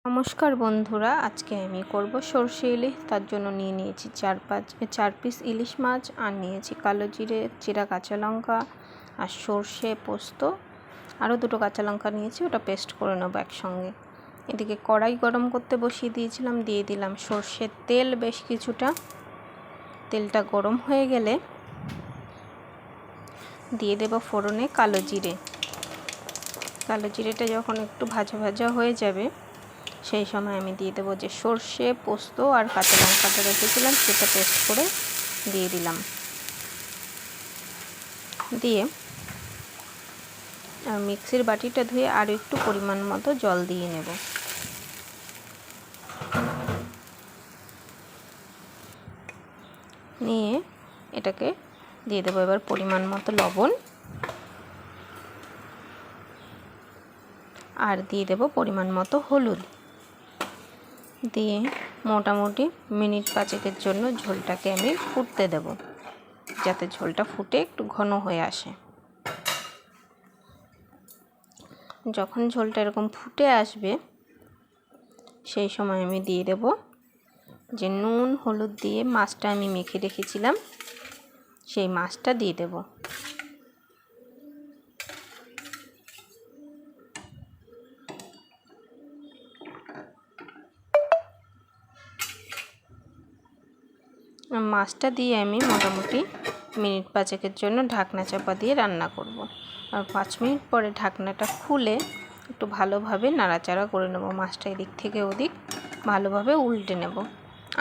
নমস্কার বন্ধুরা, আজকে আমি করব সরষে ইলিশ। তার জন্য নিয়ে নিয়েছি চার পিস ইলিশ মাছ, আর নিয়েছি কালো জিরে, চিরা কাঁচা লঙ্কা আর সরষে পোস্ত। আরও দুটো কাঁচা লঙ্কা নিয়েছি, ওটা পেস্ট করে নেবো একসঙ্গে। এদিকে কড়াই গরম করতে বসিয়ে দিয়েছিলাম, দিয়ে দিলাম সরষের তেল বেশ কিছুটা। তেলটা গরম হয়ে গেলে দিয়ে দেব ফোড়নে কালো জিরে। কালো জিরেটা যখন একটু ভাজা ভাজা হয়ে যাবে, সেই সময় আমি দিয়ে দেবো যে সরষে পোস্ত আর কাঁচা লঙ্কাটা রেখেছিলাম, সেটা পেস্ট করে দিয়ে দিলাম। দিয়ে মিক্সির বাটিটা ধুয়ে আরও একটু পরিমাণ মতো জল দিয়ে নেব। নিয়ে এটাকে দিয়ে দেবো এবার পরিমাণ মতো লবণ, আর দিয়ে দেবো পরিমাণ মতো হলুদ। দিয়ে মোটামুটি মিনিট 5 জন্য ঝোলটাকে আমি ফুটতে দেব, যাতে ঝোলটা ফুটে একটু ঘন হয়ে আসে। যখন ঝোলটা এরকম ফুটে আসবে, সেই সময় আমি দিয়ে দেব যে নুন হলুদ দিয়ে মাছটা আমি মেখে রেখেছিলাম, সেই মাছটা দিয়ে দেব। মাছটা দিয়ে আমি মোটামুটি মিনিট 5 জন্য ঢাকনা চাপা দিয়ে রান্না করব। আর 5 মিনিট পরে ঢাকনাটা খুলে একটু ভালোভাবে নাড়াচাড়া করে নেব। মাছটা এদিক থেকে ওদিক ভালোভাবে উল্টে নেব।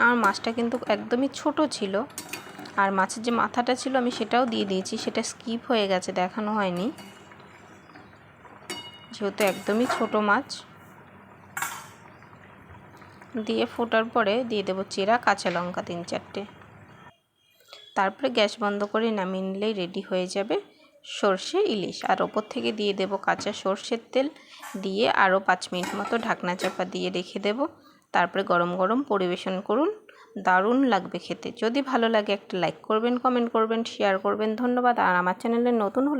আর মাছটা কিন্তু একদমই ছোট ছিল, আর মাছের যে মাথাটা ছিল আমি সেটাও দিয়ে দিয়েছি, সেটা স্কিপ হয়ে গেছে, দেখানো হয়নি, যেহেতু একদমই ছোট মাছ। দিয়ে ফোটার পরে দিয়ে দেবো চেরা কাঁচা লঙ্কা 3-4টে। তারপরে গ্যাস বন্ধ করে নামিয়ে নিলেই রেডি হয়ে যাবে সরষে ইলিশ। আর ওপর থেকে দিয়ে দেব কাঁচা সরষের তেল, দিয়ে আরও 5 মিনিট মতো ঢাকনা চাপা দিয়ে রেখে দেব। তারপরে গরম গরম পরিবেশন করুন, দারুণ লাগবে খেতে। যদি ভালো লাগে একটা লাইক করবেন, কমেন্ট করবেন, শেয়ার করবেন। ধন্যবাদ। আর আমার চ্যানেলে নতুন হলে